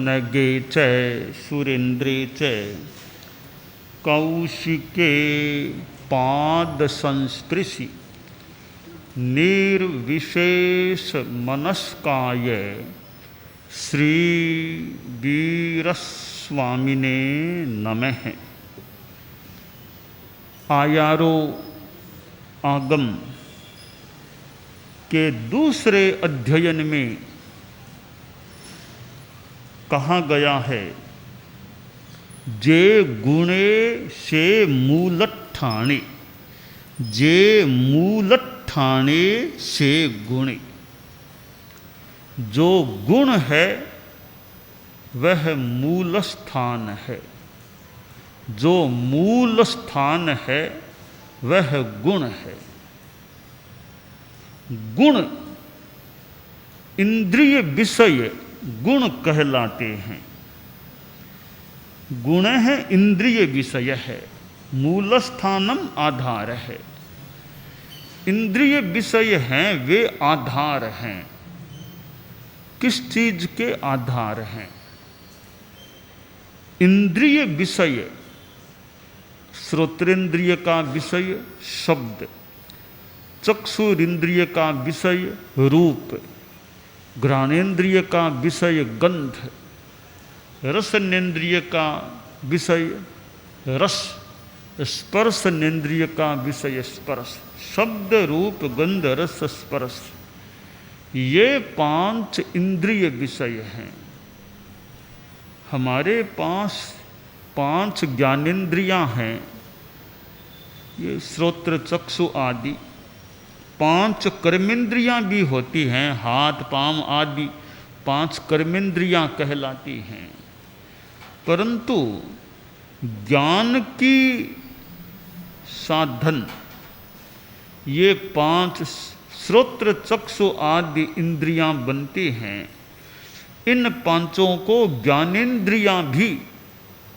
नगे च सुरेन्द्रे च कौशिके पाद संस्पृशि निर्विशेष मनस्काय श्री वीरस्वामिने नमः। आयारो आगम के दूसरे अध्ययन में कहा गया है, जे गुणे से मूलठाणे, जे मूलठाणे से गुणे। जो गुण है वह मूल स्थान है, जो मूल स्थान है वह गुण है। गुण इंद्रिय विषय गुण कहलाते हैं। गुण है इंद्रिय विषय है, मूल स्थानम आधार है। इंद्रिय विषय हैं वे आधार हैं। किस चीज के आधार हैं? इंद्रिय विषय, श्रोत्रेंद्रिय का विषय शब्द, चक्षुरिंद्रिय का विषय रूप, घ्राणेन्द्रिय का विषय गंध, रसनेन्द्रिय का विषय रस, स्पर्शनेन्द्रिय का विषय स्पर्श। शब्द रूप गंध रस स्पर्श, ये 5 इंद्रिय विषय हैं। हमारे पास 5 ज्ञानेन्द्रियां हैं, ये श्रोत्र चक्षु आदि। 5 कर्मेंद्रियां भी होती हैं, हाथ पांव आदि 5 कर्मेंद्रियां कहलाती हैं। परंतु ज्ञान की साधन ये 5 श्रोत्र चक्षु आदि इंद्रियां बनती हैं। इन 5 को ज्ञानेन्द्रियां भी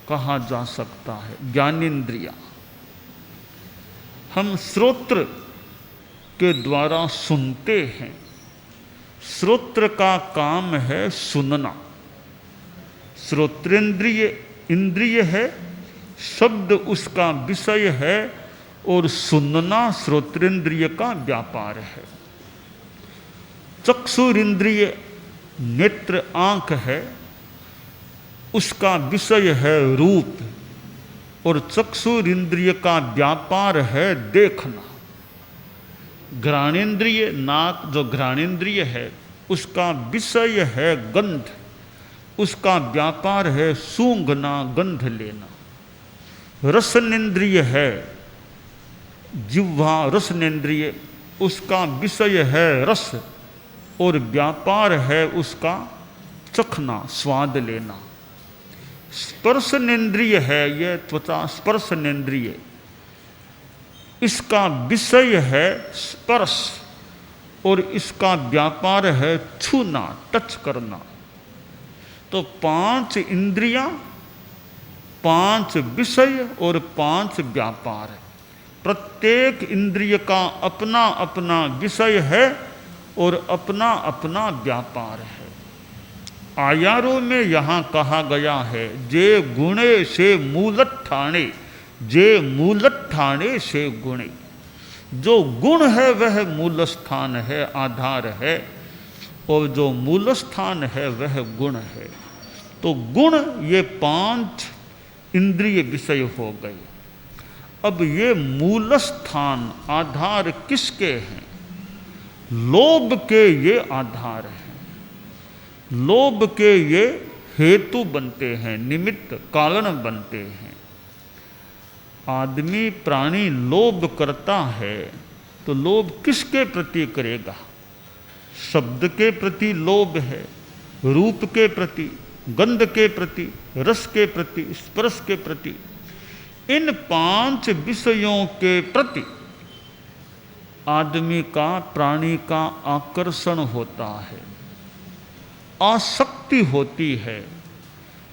कहा जा सकता है। ज्ञानेन्द्रियां हम श्रोत्र के द्वारा सुनते हैं। श्रोत्र का काम है सुनना। श्रोत्रेंद्रिय इंद्रिय है, शब्द उसका विषय है और सुनना श्रोत्रेंद्रिय का व्यापार है। चक्षुरिंद्रिय नेत्र आंख है, उसका विषय है रूप और चक्षुरिंद्रिय का व्यापार है देखना। घ्राणेन्द्रिय नाक जो घ्राणेन्द्रिय है उसका विषय है गंध, उसका व्यापार है सूंघना गंध लेना। रसनेन्द्रिय है जिह्वा रसनेन्द्रिय, उसका विषय है रस और व्यापार है उसका चखना स्वाद लेना। स्पर्शनेन्द्रिय है यह त्वचा स्पर्शनेन्द्रिय, इसका विषय है स्पर्श और इसका व्यापार है छूना टच करना। तो 5 इंद्रियां, 5 विषय और 5 व्यापार है। प्रत्येक इंद्रिय का अपना अपना विषय है और अपना अपना व्यापार है। आयारों में यहाँ कहा गया है, जे गुणे से मूलठाणे, जे मूलठाणे से गुणे। जो गुण है वह मूल स्थान है, आधार है, और जो मूल स्थान है वह गुण है। तो गुण ये 5 इंद्रिय विषय हो गए। अब ये मूल स्थान आधार किसके हैं? लोभ के ये आधार हैं। लोभ के ये हेतु बनते हैं, निमित्त कारण बनते हैं। आदमी प्राणी लोभ करता है तो लोभ किसके प्रति करेगा? शब्द के प्रति लोभ है, रूप के प्रति, गंध के प्रति, रस के प्रति, स्पर्श के प्रति। इन 5 विषयों के प्रति आदमी का, प्राणी का आकर्षण होता है, आसक्ति होती है,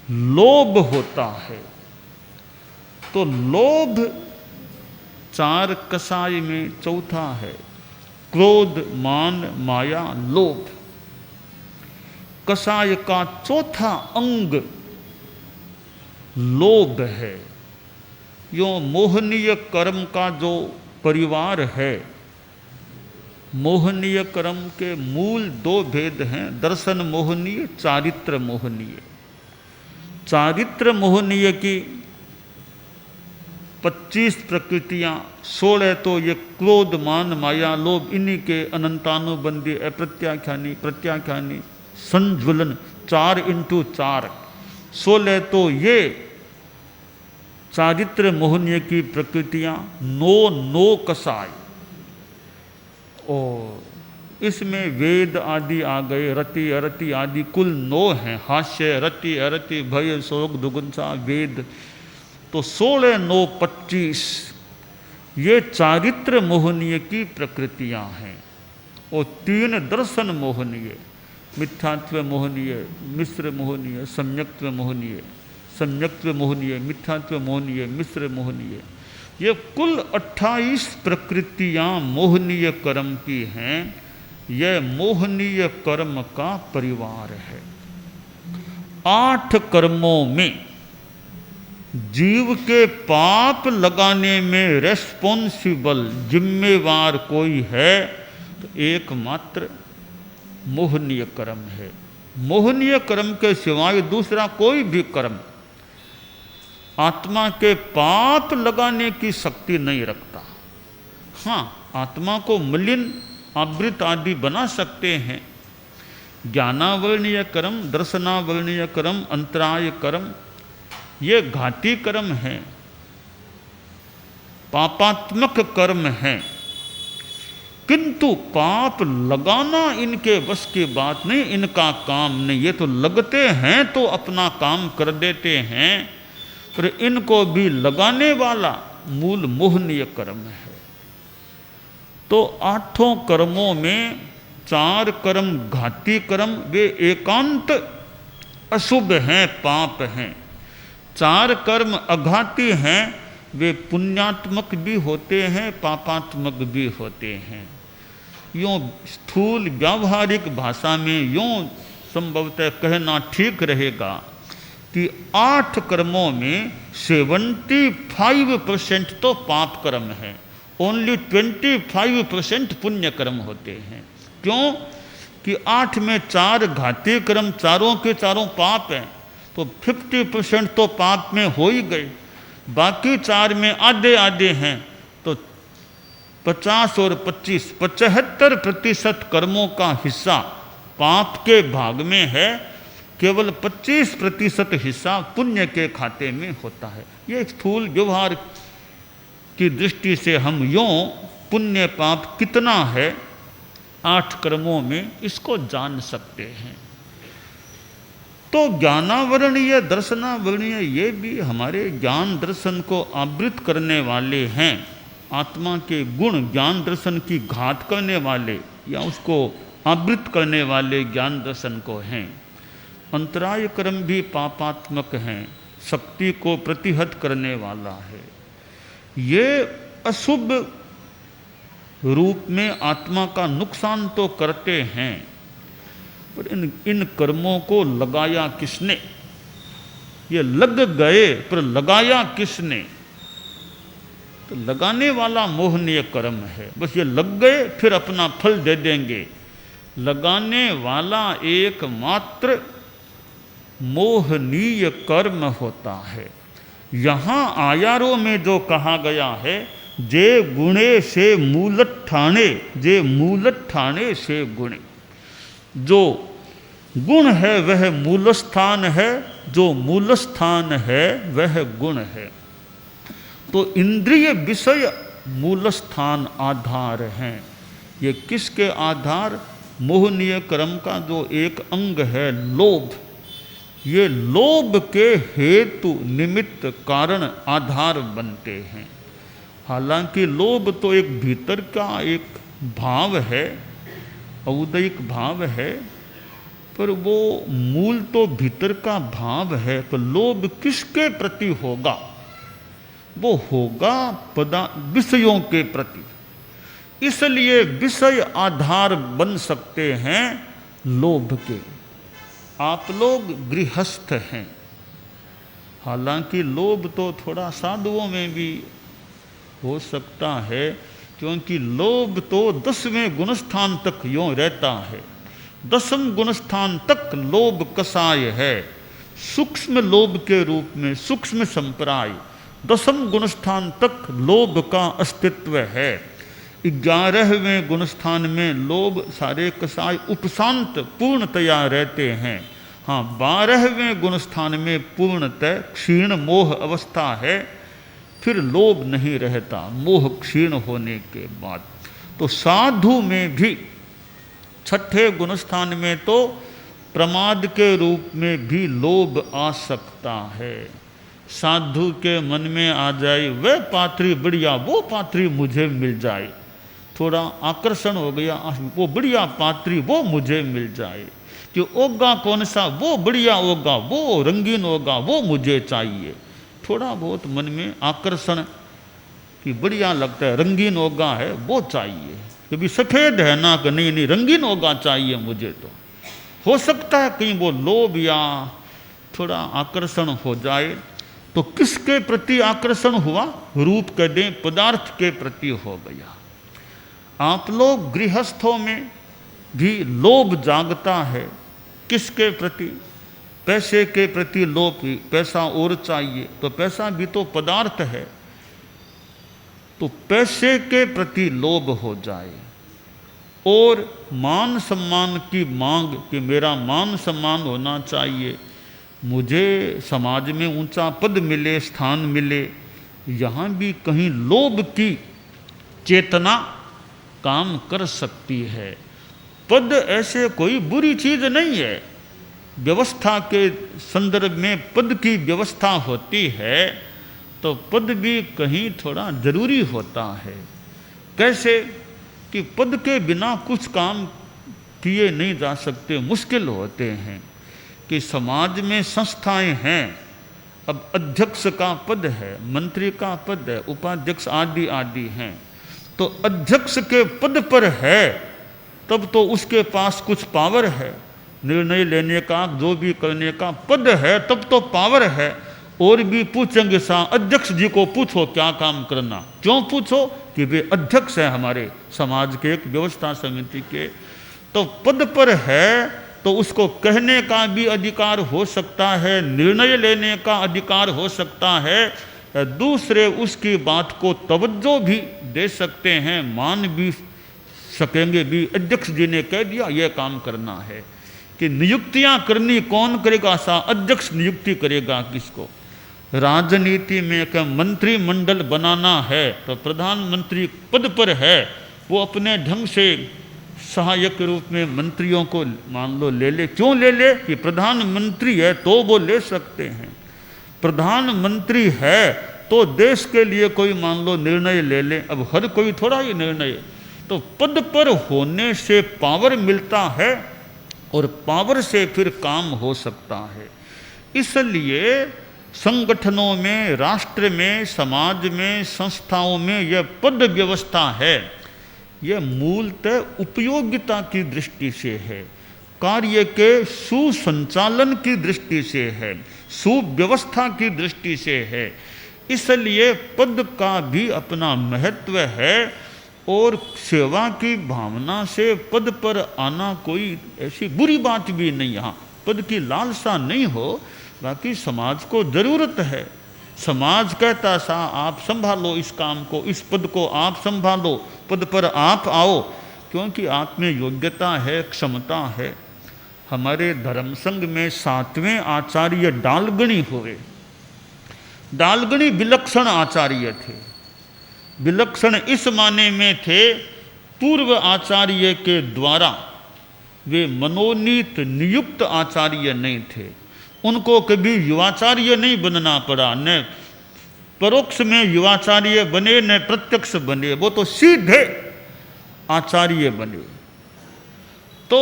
लोभ होता है। तो लोभ 4 कसाय में चौथा है, क्रोध मान माया लोभ। कषाय का चौथा अंग लोभ है। यो मोहनीय कर्म का जो परिवार है, मोहनीय कर्म के मूल दो भेद हैं, दर्शन मोहनीय, चारित्र मोहनीय। चारित्र मोहनीय की 25 प्रकृतियां, 16 तो ये क्रोध मान माया लोभ, इन्हीं के अनंतानुबंधी अप्रत्याख्यानी प्रत्याख्यानी संज्वलन 4 इंटू 4, 16 तो ये चारित्र मोहनीय की प्रकृतियां, 9 कषाय। और इसमें वेद आदि आ गए, रति अरति आदि कुल 9 हैं। हास्य रति अरति भय शोक दुगुंसा वेद, तो 16 9 25 ये चारित्र मोहनीय की प्रकृतियां हैं। और 3 दर्शन मोहनीय, मिथ्यात्व मोहनीय, मिश्र मोहनीय, सम्यक्त्व मोहनीय, सम्यक्त्व मोहनीय, मिथ्यात्व मोहनीय, मिश्र मोहनीय, ये कुल 28 प्रकृतियां मोहनीय कर्म की हैं। यह मोहनीय कर्म का परिवार है। 8 कर्मों में जीव के पाप लगाने में रेस्पॉन्सिबल जिम्मेवार कोई है तो एकमात्र मोहनीय कर्म है। मोहनीय कर्म के सिवाय दूसरा कोई भी कर्म आत्मा के पाप लगाने की शक्ति नहीं रखता। हाँ, आत्मा को मलिन आवृत आदि बना सकते हैं। ज्ञानावर्णीय कर्म, दर्शनावर्णीय कर्म, अंतराय कर्म, ये घाती कर्म है, पापात्मक कर्म है। किंतु पाप लगाना इनके बस की बात नहीं, इनका काम नहीं। ये तो लगते हैं तो अपना काम कर देते हैं, पर इनको भी लगाने वाला मूल मोहनीय कर्म है। तो 8 कर्मों में 4 कर्म घाती कर्म, वे एकांत अशुभ हैं, पाप हैं। 4 कर्म अघाती हैं, वे पुण्यात्मक भी होते हैं, पापात्मक भी होते हैं। यूँ स्थूल व्यावहारिक भाषा में यूँ संभवतः कहना ठीक रहेगा कि 8 कर्मों में 75% तो पाप कर्म है, ओनली 25% पुण्य कर्म होते हैं। क्यों कि 8 में 4 घाती कर्म, चारों के चारों पाप हैं, तो 50% तो पाप में हो ही गए। बाकी 4 में आधे आधे हैं, तो 50 और 25 75% कर्मों का हिस्सा पाप के भाग में है, केवल 25% हिस्सा पुण्य के खाते में होता है। ये स्थूल व्यवहार की दृष्टि से हम यों पुण्य पाप कितना है 8 कर्मों में इसको जान सकते हैं। तो ज्ञानावरणीय दर्शनावरणीय ये भी हमारे ज्ञान दर्शन को आवृत करने वाले हैं। आत्मा के गुण ज्ञान दर्शन की घात करने वाले या उसको आवृत करने वाले ज्ञान दर्शन को हैं। अंतराय कर्म भी पापात्मक हैं, शक्ति को प्रतिहत करने वाला है। ये अशुभ रूप में आत्मा का नुकसान तो करते हैं, पर इन कर्मों को लगाया किसने? ये लग गए, पर लगाया किसने? तो लगाने वाला मोहनीय कर्म है। बस ये लग गए फिर अपना फल दे देंगे। लगाने वाला एकमात्र मोहनीय कर्म होता है। यहाँ आयारों में जो कहा गया है, जे गुणे से मूलत ठाणे, जे मूलत ठाणे से गुणे, जो गुण है वह मूल स्थान है, जो मूल स्थान है वह गुण है। तो इंद्रिय विषय मूल स्थान आधार हैं। ये किसके आधार? मोहनीय कर्म का जो एक अंग है लोभ, ये लोभ के हेतु निमित्त कारण आधार बनते हैं। हालांकि लोभ तो एक भीतर का एक भाव है, औदयिक भाव है, पर वो मूल तो भीतर का भाव है। तो लोभ किसके प्रति होगा? वो होगा विषयों के प्रति। इसलिए विषय आधार बन सकते हैं लोभ के। आप लोग गृहस्थ हैं। हालांकि लोभ तो थोड़ा साधुओं में भी हो सकता है, क्योंकि लोभ तो 10वें गुणस्थान तक यूँ रहता है। 10वें गुणस्थान तक लोभ कसाय है, सूक्ष्म लोभ के रूप में, सूक्ष्म संप्राय 10वें गुणस्थान तक लोभ का अस्तित्व है। 11वें गुणस्थान में लोभ सारे कसाय उपशांत पूर्णतया रहते हैं। हाँ, 12वें गुणस्थान में पूर्णतः क्षीण मोह अवस्था है, फिर लोभ नहीं रहता मोह क्षीण होने के बाद। तो साधु में भी 6ठे गुणस्थान में तो प्रमाद के रूप में भी लोभ आ सकता है। साधु के मन में आ जाए वह पात्री बढ़िया, वो पात्री मुझे मिल जाए, थोड़ा आकर्षण हो गया, वो बढ़िया पात्री वो मुझे मिल जाए, कि होगा कौन सा, वो बढ़िया होगा, वो रंगीन होगा, वो मुझे चाहिए। थोड़ा बहुत मन में आकर्षण कि बढ़िया लगता है, रंगीन होगा है वो चाहिए, क्योंकि सफ़ेद है ना कि नहीं नहीं रंगीन होगा चाहिए मुझे। तो हो सकता है कहीं वो लोभ या थोड़ा आकर्षण हो जाए। तो किसके प्रति आकर्षण हुआ? रूप के दें पदार्थ के प्रति हो गया। आप लोग गृहस्थों में भी लोभ जागता है। किसके प्रति? पैसे के प्रति लोभ, पैसा और चाहिए, तो पैसा भी तो पदार्थ है। तो पैसे के प्रति लोभ हो जाए और मान सम्मान की मांग कि मेरा मान सम्मान होना चाहिए, मुझे समाज में ऊंचा पद मिले, स्थान मिले, यहाँ भी कहीं लोभ की चेतना काम कर सकती है। पद ऐसे कोई बुरी चीज़ नहीं है, व्यवस्था के संदर्भ में पद की व्यवस्था होती है, तो पद भी कहीं थोड़ा जरूरी होता है। कैसे कि पद के बिना कुछ काम किए नहीं जा सकते, मुश्किल होते हैं। कि समाज में संस्थाएं हैं, अब अध्यक्ष का पद है, मंत्री का पद है, उपाध्यक्ष आदि आदि हैं, तो अध्यक्ष के पद पर है तब तो उसके पास कुछ पावर है, निर्णय लेने का, जो भी करने का पद है तब तो पावर है। और भी पूछेंगे सा अध्यक्ष जी को पूछो क्या काम करना, क्यों पूछो? कि वे अध्यक्ष हैं हमारे समाज के, एक व्यवस्था समिति के। तो पद पर है तो उसको कहने का भी अधिकार हो सकता है, निर्णय लेने का अधिकार हो सकता है, दूसरे उसकी बात को तवज्जो भी दे सकते हैं, मान भी सकेंगे भी। अध्यक्ष जी ने कह दिया यह काम करना है, कि नियुक्तियां करनी कौन करेगा? सा अध्यक्ष नियुक्ति करेगा किसको? राजनीति में क्या मंत्रिमंडल बनाना है तो प्रधानमंत्री पद पर है, वो अपने ढंग से सहायक के रूप में मंत्रियों को मान लो ले ले। क्यों ले ले? कि प्रधानमंत्री है तो वो ले सकते हैं। प्रधानमंत्री है तो देश के लिए कोई मान लो निर्णय ले ले, अब हर कोई थोड़ा ही निर्णय। तो पद पर होने से पावर मिलता है और पावर से फिर काम हो सकता है। इसलिए संगठनों में, राष्ट्र में, समाज में, संस्थाओं में यह पद व्यवस्था है, यह मूलतः उपयोगिता की दृष्टि से है, कार्य के सुसंचालन की दृष्टि से है, सुव्यवस्था की दृष्टि से है। इसलिए पद का भी अपना महत्व है और सेवा की भावना से पद पर आना कोई ऐसी बुरी बात भी नहीं। यहाँ पद की लालसा नहीं हो, बाकी समाज को ज़रूरत है। समाज कहता सा आप संभालो इस काम को, इस पद को आप संभालो, पद पर आप आओ, क्योंकि आप में योग्यता है, क्षमता है। हमारे धर्म संघ में 7वें आचार्य डालगणी हुए। डालगणी विलक्षण आचार्य थे। विलक्षण इस माने में थे, पूर्व आचार्य के द्वारा वे मनोनीत नियुक्त आचार्य नहीं थे। उनको कभी युवाचार्य नहीं बनना पड़ा, न परोक्ष में युवाचार्य बने न प्रत्यक्ष बने, वो तो सीधे आचार्य बने। तो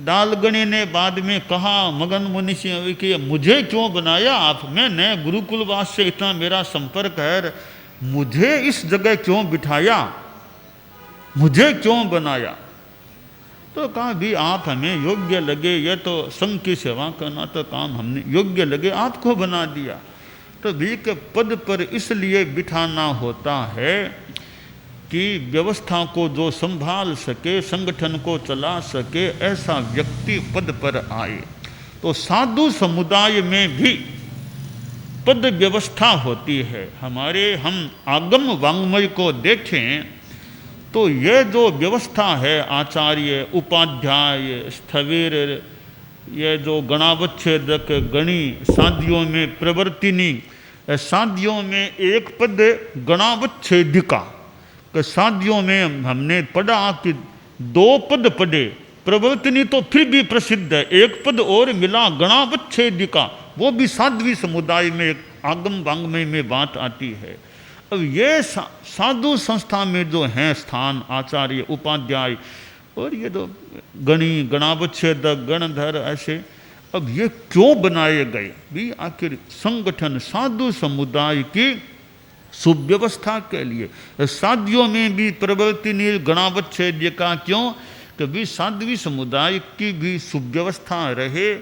डालगणी ने बाद में कहा मगन मुनि से कि मुझे क्यों बनाया आप, मैं न गुरुकुलवास से इतना मेरा संपर्क है, मुझे इस जगह क्यों बिठाया, मुझे क्यों बनाया? तो कहा भी आप हमें योग्य लगे, ये तो संघ की सेवा करना तो काम हमने योग्य लगे आपको बना दिया। तो भी के पद पर इसलिए बिठाना होता है कि व्यवस्था को जो संभाल सके, संगठन को चला सके, ऐसा व्यक्ति पद पर आए। तो साधु समुदाय में भी पद व्यवस्था होती है। हम आगम वाङ्मय को देखें तो ये जो व्यवस्था है, आचार्य, उपाध्याय, स्थविर, ये जो गणावच्छेदक, गणी, साध्यों में प्रवर्तिनी, साध्यों में एक पद गणावच्छेदिका, साध्यों में हमने पढ़ा कि 2 पद पढ़े, प्रवर्तनी तो फिर भी प्रसिद्ध है, एक पद और मिला गणावच्छेदिका, वो भी साध्वी समुदाय में एक आगम वाङ्मय में बात आती है। अब ये साधु संस्था में जो हैं स्थान, आचार्य, उपाध्याय और ये जो गणी, गणावच्छेदक, गणधर, ऐसे अब ये क्यों बनाए गए भी? आखिर संगठन साधु समुदाय की सुव्यवस्था के लिए। साध्यों में भी प्रवर्तिनी गणावच्छेद्य का क्यों? कि भी साध्वी समुदाय की भी सुव्यवस्था रहे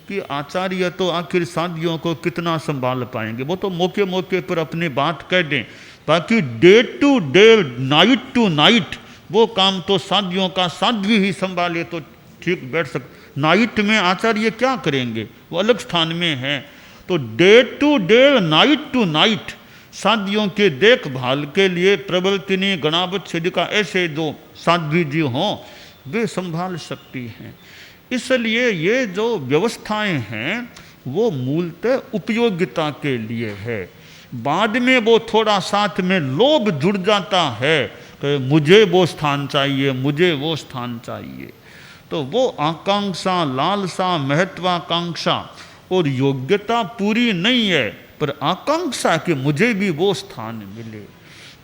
कि आचार्य तो आखिर साधियों को कितना संभाल पाएंगे, वो तो मौके मौके पर अपनी बात कह दें, बाकी day to day, night to night वो काम तो साधियों का साध्वी ही संभाले तो ठीक बैठ सकते। नाइट में आचार्य क्या करेंगे, वो अलग स्थान में हैं। तो day to day, night to night साधियों के देखभाल के लिए प्रवर्तिनी, गणावच्छेदिका ऐसे जो साध्वी जी हों वे संभाल सकती हैं। इसलिए ये जो व्यवस्थाएं हैं वो मूलतः उपयोगिता के लिए है। बाद में वो थोड़ा साथ में लोभ जुड़ जाता है कि मुझे वो स्थान चाहिए, मुझे वो स्थान चाहिए। तो वो आकांक्षा, लालसा, महत्वाकांक्षा और योग्यता पूरी नहीं है, पर आकांक्षा कि मुझे भी वो स्थान मिले।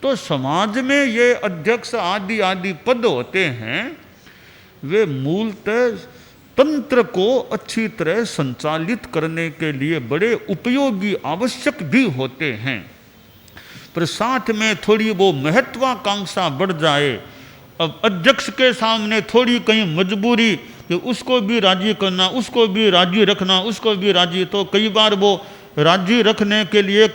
तो समाज में ये अध्यक्ष आदि आदि पद होते हैं, वे मूलतः तंत्र को अच्छी तरह संचालित करने के लिए बड़े उपयोगी, आवश्यक भी होते हैं। पर साथ में थोड़ी वो महत्वाकांक्षा बढ़ जाए, अब अध्यक्ष के सामने थोड़ी कहीं मजबूरी कि उसको भी राजी करना, उसको भी राजी रखना, उसको भी राजी, तो कई बार वो राजी रखने के लिए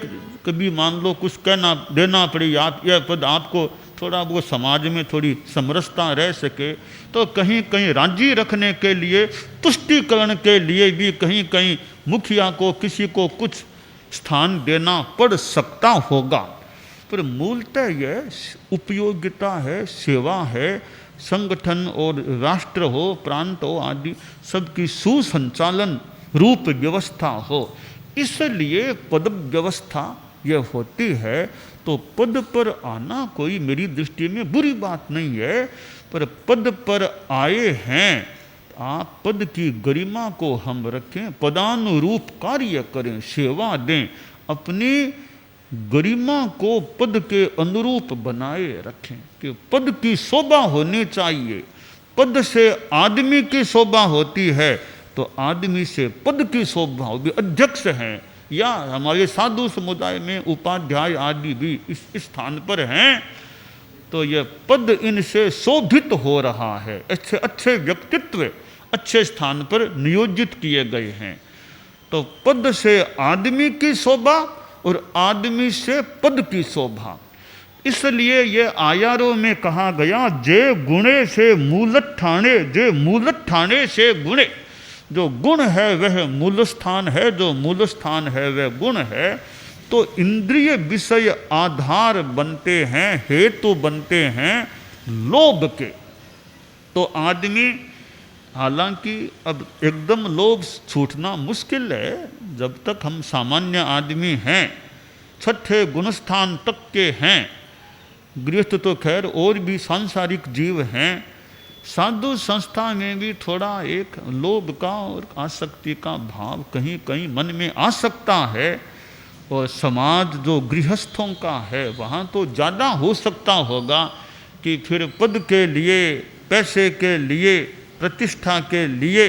कभी मान लो कुछ कहना देना पड़े, आप यह पद आपको, थोड़ा वो समाज में थोड़ी समरसता रह सके, तो कहीं कहीं राजी रखने के लिए, तुष्टिकरण के लिए भी कहीं कहीं मुखिया को, किसी को कुछ स्थान देना पड़ सकता होगा। पर मूलतः यह उपयोगिता है, सेवा है, संगठन और राष्ट्र हो, प्रांत हो आदि सबकी सुसंचालन रूप व्यवस्था हो, इसलिए पद व्यवस्था यह होती है। तो पद पर आना कोई मेरी दृष्टि में बुरी बात नहीं है, पर पद पर आए हैं, आप पद की गरिमा को हम रखें, पदानुरूप कार्य करें, सेवा दें, अपनी गरिमा को पद के अनुरूप बनाए रखें कि पद की शोभा होनी चाहिए। पद से आदमी की शोभा होती है, तो आदमी से पद की शोभा होगी। अध्यक्ष हैं या हमारे साधु समुदाय में उपाध्याय आदि भी इस स्थान पर हैं, तो यह पद इनसे शोभित हो रहा है, अच्छे अच्छे व्यक्तित्व अच्छे स्थान पर नियोजित किए गए हैं। तो पद से आदमी की शोभा और आदमी से पद की शोभा, इसलिए ये आयारों में कहा गया, जे गुणे से मूलत ठाणे, जे मूलत ठाणे से गुणे। जो गुण है वह मूल स्थान है, जो मूल स्थान है वह गुण है। तो इंद्रिय विषय आधार बनते हैं, हेतु बनते हैं लोभ के। तो आदमी, हालांकि अब एकदम लोभ छूटना मुश्किल है, जब तक हम सामान्य आदमी हैं, छठे गुणस्थान तक के हैं, गृहस्थ तो खैर और भी सांसारिक जीव हैं, साधु संस्था में भी थोड़ा एक लोभ का और आसक्ति का भाव कहीं कहीं मन में आ सकता है, और समाज जो गृहस्थों का है वहाँ तो ज़्यादा हो सकता होगा कि फिर पद के लिए, पैसे के लिए, प्रतिष्ठा के लिए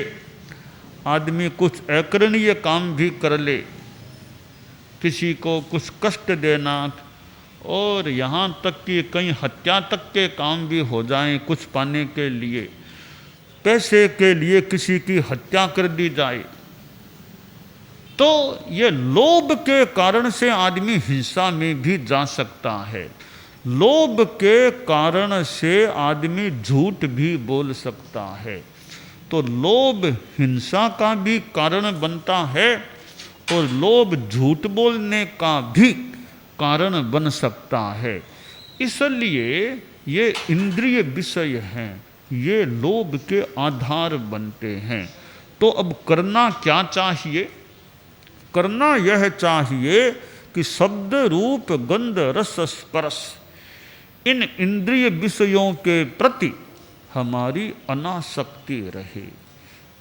आदमी कुछ अकरणीय काम भी कर ले, किसी को कुछ कष्ट देना, और यहाँ तक कि कहीं हत्या तक के काम भी हो जाएं कुछ पाने के लिए। पैसे के लिए किसी की हत्या कर दी जाए, तो ये लोभ के कारण से आदमी हिंसा में भी जा सकता है। लोभ के कारण से आदमी झूठ भी बोल सकता है। तो लोभ हिंसा का भी कारण बनता है और लोभ झूठ बोलने का भी कारण बन सकता है। इसलिए ये इंद्रिय विषय हैं, ये लोभ के आधार बनते हैं। तो अब करना क्या चाहिए? करना यह चाहिए कि शब्द रूप गंध रस स्पर्श इन इंद्रिय विषयों के प्रति हमारी अनासक्ति रहे।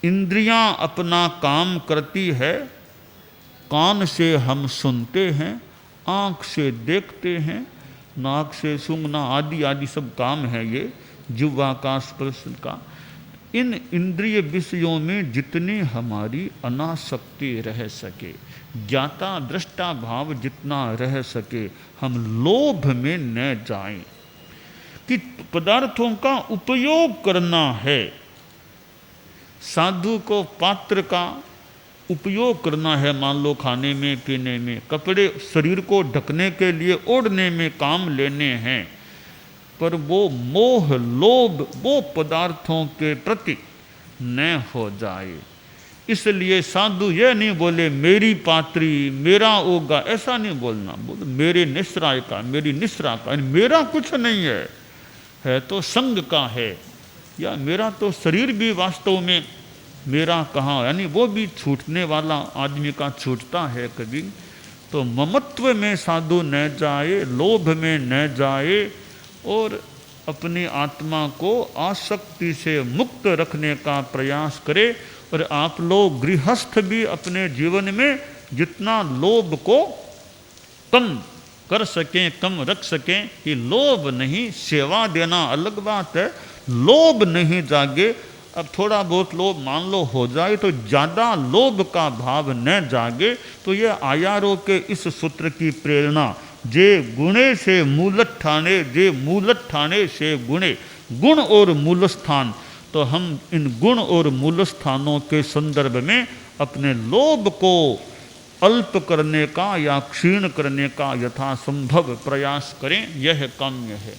इंद्रियां अपना काम करती है, कान से हम सुनते हैं, आँख से देखते हैं, नाक से सूंघना आदि आदि सब काम है ये जिह्वा का, स्पर्श का। इन इंद्रिय विषयों में जितनी हमारी अनासक्ति रह सके, ज्ञाता दृष्टा भाव जितना रह सके, हम लोभ में न जाएं कि पदार्थों का उपयोग करना है। साधु को पात्र का उपयोग करना है, मान लो खाने में, पीने में, कपड़े शरीर को ढकने के लिए ओढ़ने में काम लेने हैं, पर वो मोह लोभ वो पदार्थों के प्रति न हो जाए। इसलिए साधु ये नहीं बोले मेरी पात्री, मेरा ओगा, ऐसा नहीं बोलना। बोल मेरे निश्राय का, मेरी निश्रा का, मेरा कुछ नहीं है तो संग का है, या मेरा तो शरीर भी वास्तव में मेरा कहाँ, यानी वो भी छूटने वाला आदमी का छूटता है कभी। तो ममत्व में साधु न जाए, लोभ में न जाए और अपनी आत्मा को आसक्ति से मुक्त रखने का प्रयास करे। और आप लोग गृहस्थ भी अपने जीवन में जितना लोभ को कम कर सकें, कम रख सकें, कि लोभ नहीं, सेवा देना अलग बात है, लोभ नहीं जागे। अब थोड़ा बहुत लोभ मान लो हो जाए तो ज़्यादा लोभ का भाव न जागे। तो ये आयारों के इस सूत्र की प्रेरणा, जे गुणे से मूलत ठाणे, जे मूलत ठाणे से गुणे, गुण और मूल स्थान। तो हम इन गुण और मूल स्थानों के संदर्भ में अपने लोभ को अल्प करने का या क्षीण करने का यथासंभव प्रयास करें, यह काम्य है।